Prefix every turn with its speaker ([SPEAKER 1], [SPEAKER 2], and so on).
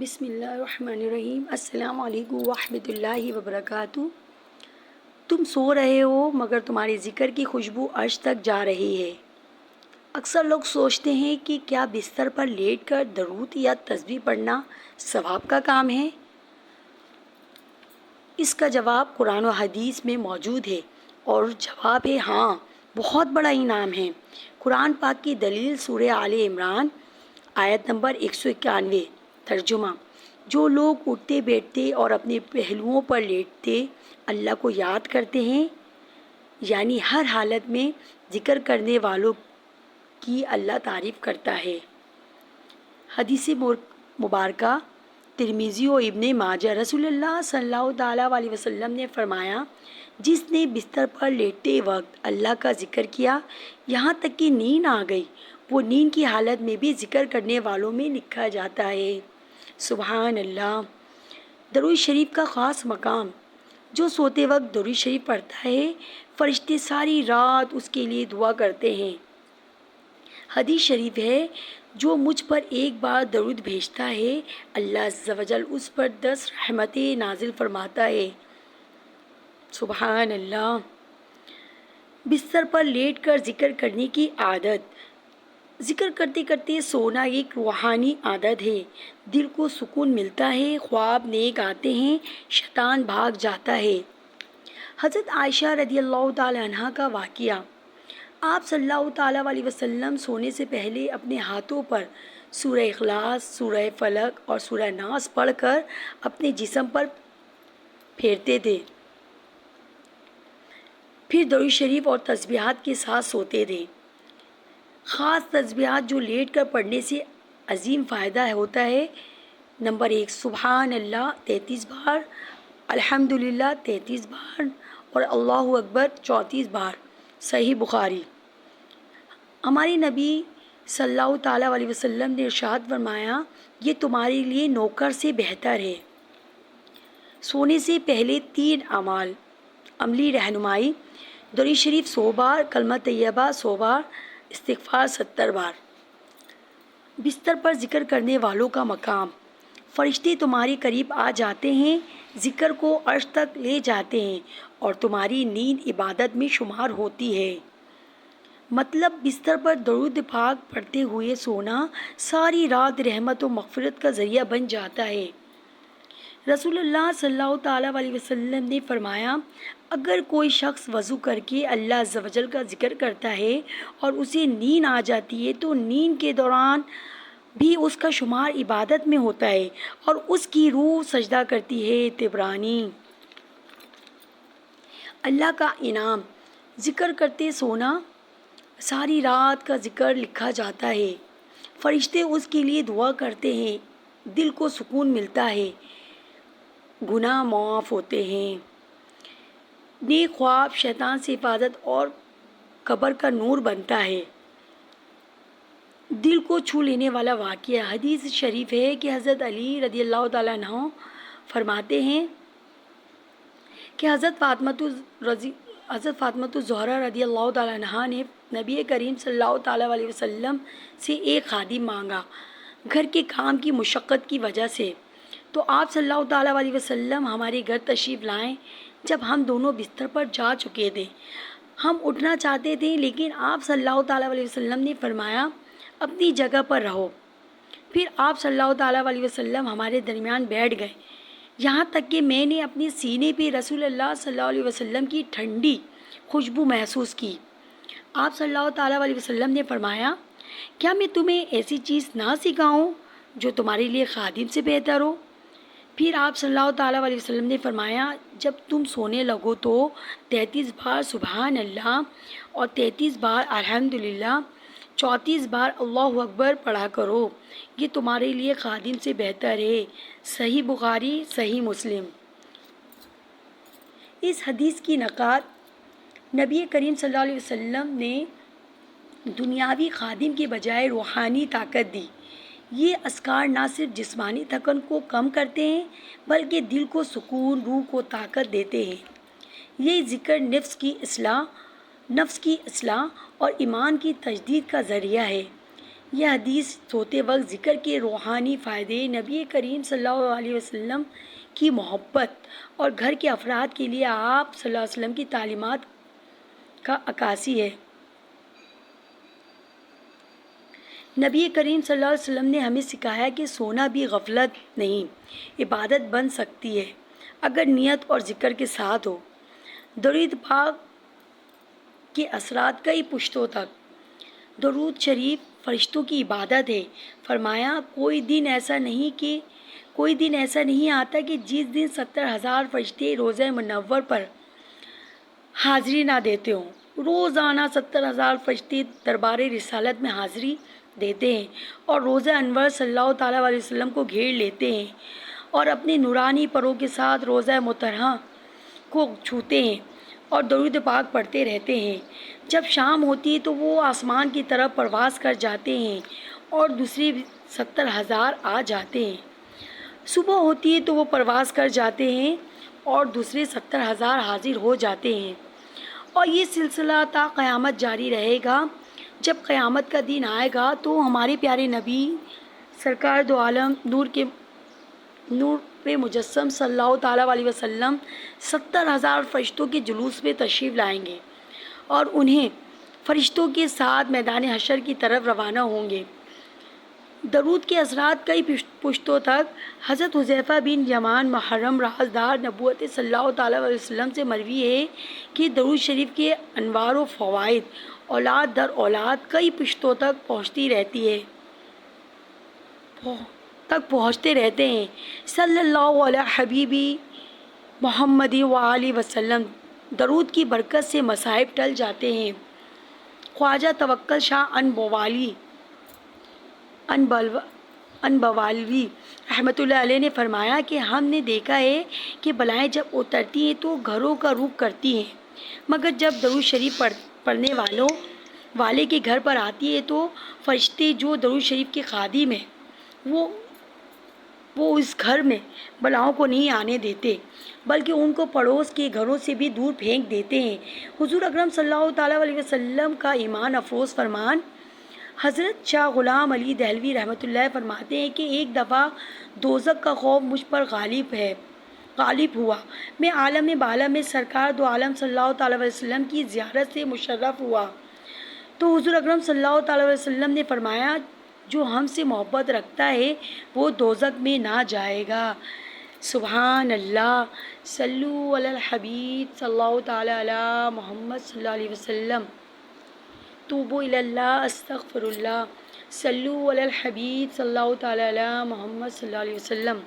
[SPEAKER 1] بسم اللہ الرحمن الرحیم۔ السلام علیکم ورحمۃ اللہ وبرکاتہ۔ تم سو رہے ہو مگر تمہاری ذکر کی خوشبو عرش تک جا رہی ہے۔ اکثر لوگ سوچتے ہیں کہ کیا بستر پر لیٹ کر درود یا تسبیح پڑھنا ثواب کا کام ہے؟ اس کا جواب قرآن و حدیث میں موجود ہے، اور جواب ہے ہاں، بہت بڑا انعام ہے۔ قرآن پاک کی دلیل سورہ آل عمران آیت نمبر 191۔ ترجمہ: جو لوگ اٹھتے بیٹھتے اور اپنے پہلوؤں پر لیٹتے اللہ کو یاد کرتے ہیں، یعنی ہر حالت میں ذکر کرنے والوں کی اللہ تعریف کرتا ہے۔ حدیث مبارکہ ترمذی و ابن ماجہ۔ رسول اللہ صلی اللہ تعالیٰ علیہ وسلم نے فرمایا، جس نے بستر پر لیٹتے وقت اللہ کا ذکر کیا یہاں تک کہ نیند آ گئی، وہ نیند کی حالت میں بھی ذکر کرنے والوں میں لکھا جاتا ہے۔ سبحان اللہ۔ درود شریف کا خاص مقام: جو سوتے وقت درود شریف پڑھتا ہے، فرشتے ساری رات اس کے لیے دعا کرتے ہیں۔ حدیث شریف ہے، جو مجھ پر ایک بار درود بھیجتا ہے اللہ عز و جل اس پر 10 رحمتیں نازل فرماتا ہے۔ سبحان اللہ۔ بستر پر لیٹ کر ذکر کرنے کی عادت: ذکر کرتے کرتے سونا ایک روحانی عادت ہے۔ دل کو سکون ملتا ہے، خواب نیک آتے ہیں، شیطان بھاگ جاتا ہے۔ حضرت عائشہ رضی اللہ تعالی عنہ کا واقعہ: آپ صلی اللہ تعالیٰ علیہ وسلم سونے سے پہلے اپنے ہاتھوں پر سورہ اخلاص، سورہ فلق اور سورہ ناس پڑھ کر اپنے جسم پر پھیرتے تھے، پھر درود شریف اور تسبیحات کے ساتھ سوتے تھے۔ خاص تسبیحات جو لیٹ کر پڑھنے سے عظیم فائدہ ہوتا ہے: نمبر 1، سبحان اللہ 33 بار، الحمدللہ 33 بار اور اللہ اکبر 34 بار۔ صحیح بخاری۔ ہمارے نبی صلی اللہ تعالیٰ علیہ وسلم نے ارشاد فرمایا، یہ تمہارے لیے نوکر سے بہتر ہے۔ سونے سے پہلے 3 اعمال: عملی رہنمائی: درود شریف 100 بار، کلمہ طیبہ 100 بار، استغفار 70 بار۔ بستر پر ذکر کرنے والوں کا مقام: فرشتے تمہارے قریب آ جاتے ہیں، ذکر کو عرش تک لے جاتے ہیں اور تمہاری نیند عبادت میں شمار ہوتی ہے۔ مطلب بستر پر درود پاک پڑھتے ہوئے سونا ساری رات رحمت و مغفرت کا ذریعہ بن جاتا ہے۔ رسول اللہ صلی اللہ تعالیٰ علیہ وسلم نے فرمایا، اگر کوئی شخص وضو کر کے اللہ عز و جل کا ذکر کرتا ہے اور اسے نیند آ جاتی ہے تو نیند کے دوران بھی اس کا شمار عبادت میں ہوتا ہے اور اس کی روح سجدہ کرتی ہے۔ طبرانی۔ اللہ کا انعام: ذکر کرتے سونا ساری رات کا ذکر لکھا جاتا ہے، فرشتے اس کے لیے دعا کرتے ہیں، دل کو سکون ملتا ہے، گناہ معاف ہوتے ہیں، نیک خواب، شیطان سے حفاظت اور قبر کا نور بنتا ہے۔ دل کو چھو لینے والا واقعہ: حدیث شریف ہے کہ حضرت علی رضی اللہ تعالیٰ عنہ فرماتے ہیں کہ حضرت فاطمہ الزہرا رضی اللہ تعالیٰ عنہ نے نبی کریم صلی اللہ تعالیٰ علیہ وسلم سے ایک خادم مانگا گھر کے کام کی مشقت کی وجہ سے، تو آپ صلی اللہ تعالیٰ علیہ وسلم ہمارے گھر تشریف لائے۔ جب ہم دونوں بستر پر جا چکے تھے، ہم اٹھنا چاہتے تھے لیکن آپ صلی اللہ تعالیٰ علیہ وسلم نے فرمایا، اپنی جگہ پر رہو۔ پھر آپ صلی اللہ تعالیٰ علیہ وسلم ہمارے درمیان بیٹھ گئے، یہاں تک کہ میں نے اپنے سینے پہ رسول اللہ صلی اللہ علیہ وسلم کی ٹھنڈی خوشبو محسوس کی۔ آپ صلی اللہ تعالیٰ علیہ وسلم نے فرمایا، کیا میں تمہیں ایسی چیز نہ سکھاؤں جو تمہارے لیے خادم سے بہتر ہو؟ پھر آپ صلی اللہ تعالیٰ علیہ وسلم نے فرمایا، جب تم سونے لگو تو 33 بار سبحان اللہ اور 33 بار الحمدللہ، 34 بار اللہ اکبر پڑھا کرو، یہ تمہارے لیے خادم سے بہتر ہے۔ صحیح بخاری، صحیح مسلم۔ اس حدیث کی نقاد نبی کریم صلی اللہ علیہ وسلم نے دنیاوی خادم کے بجائے روحانی طاقت دی۔ یہ اذکار نہ صرف جسمانی تھکن کو کم کرتے ہیں بلکہ دل کو سکون، روح کو طاقت دیتے ہیں۔ یہ ذکر نفس کی اصلاح اور ایمان کی تجدید کا ذریعہ ہے۔ یہ حدیث سوتے وقت ذکر کے روحانی فائدے نبی کریم صلی اللہ علیہ وسلم کی محبت اور گھر کے افراد کے لیے آپ صلی اللہ علیہ وسلم کی تعلیمات کا عکاسی ہے۔ نبی کریم صلی اللہ علیہ وسلم نے ہمیں سکھایا کہ سونا بھی غفلت نہیں، عبادت بن سکتی ہے اگر نیت اور ذکر کے ساتھ ہو۔ درود پاک کے اثرات کئی پشتوں تک۔ درود شریف فرشتوں کی عبادت ہے۔ فرمایا کوئی دن ایسا نہیں آتا کہ جس دن 70,000 فرشتے روضہ منور پر حاضری نہ دیتے ہوں۔ روزانہ 70,000 فرشتے دربار رسالت میں حاضری دیتے ہیں اور روضہ انور صلی اللہ تعالیٰ علیہ وسلم کو گھیر لیتے ہیں اور اپنے نورانی پروں کے ساتھ روضہ مطہرہ کو چھوتے ہیں اور درود پاک پڑھتے رہتے ہیں۔ جب شام ہوتی ہے تو وہ آسمان کی طرف پرواز کر جاتے ہیں اور دوسرے 70,000 آ جاتے ہیں۔ صبح ہوتی ہے تو وہ پرواز کر جاتے ہیں اور دوسرے 70,000 حاضر ہو جاتے ہیں، اور یہ سلسلہ تا قیامت جاری رہے گا۔ جب قیامت کا دن آئے گا تو ہمارے پیارے نبی سرکار دو عالم نور پہ مجسم صلی اللہ تعالیٰ علیہ وسلم 70,000 فرشتوں کے جلوس میں تشریف لائیں گے اور انہیں فرشتوں کے ساتھ میدان حشر کی طرف روانہ ہوں گے۔ درود کے اثرات کئی پشتوں تک۔ حضرت حذیفہ بن یمان محرم رازدار نبوت صلی اللہ تعالیٰ علیہ وسلم سے مروی ہے کہ درود شریف کے انوار و فوائد اولاد در اولاد کئی پشتوں تک پہنچتے رہتے ہیں۔ صلی اللہ علیہ حبیبی محمد وآلہ وسلم۔ درود کی برکت سے مصائب ٹل جاتے ہیں۔ خواجہ توکل شاہ انبوالوی رحمۃ اللہ علیہ نے فرمایا کہ ہم نے دیکھا ہے کہ بلائیں جب اترتی ہیں تو گھروں کا رخ کرتی ہیں، مگر جب درود شریف پڑھنے والے کے گھر پر آتی ہے تو فرشتے جو درود شریف کے خادم ہیں وہ اس گھر میں بلاؤں کو نہیں آنے دیتے، بلکہ ان کو پڑوس کے گھروں سے بھی دور پھینک دیتے ہیں۔ حضور اکرم صلی اللہ تعالیٰ علیہ وسلم کا ایمان افروز فرمان حضرت شاہ غلام علی دہلوی رحمۃ اللہ فرماتے ہیں کہ ایک دفعہ دوزخ کا خوف مجھ پر غالب ہوا۔ میں عالم بالا میں سرکار دو عالم صلی اللہ تعالیٰ علیہ وسلم کی زیارت سے مشرف ہوا تو حضور اکرم صلی اللہ تعالیٰ علیہ وسلم نے فرمایا جو ہم سے محبت رکھتا ہے وہ دوزخ میں نہ جائے گا۔ سبحان اللہ، صلو علی الحبیب صلی اللہ تعالیٰ علی محمد صلی اللہ علیہ وسلم، توبوا الی اللہ، استغفر اللہ، صلو علی الحبیب صلی اللہ تعالیٰ علی محمد صلی اللہ علیہ وسلم۔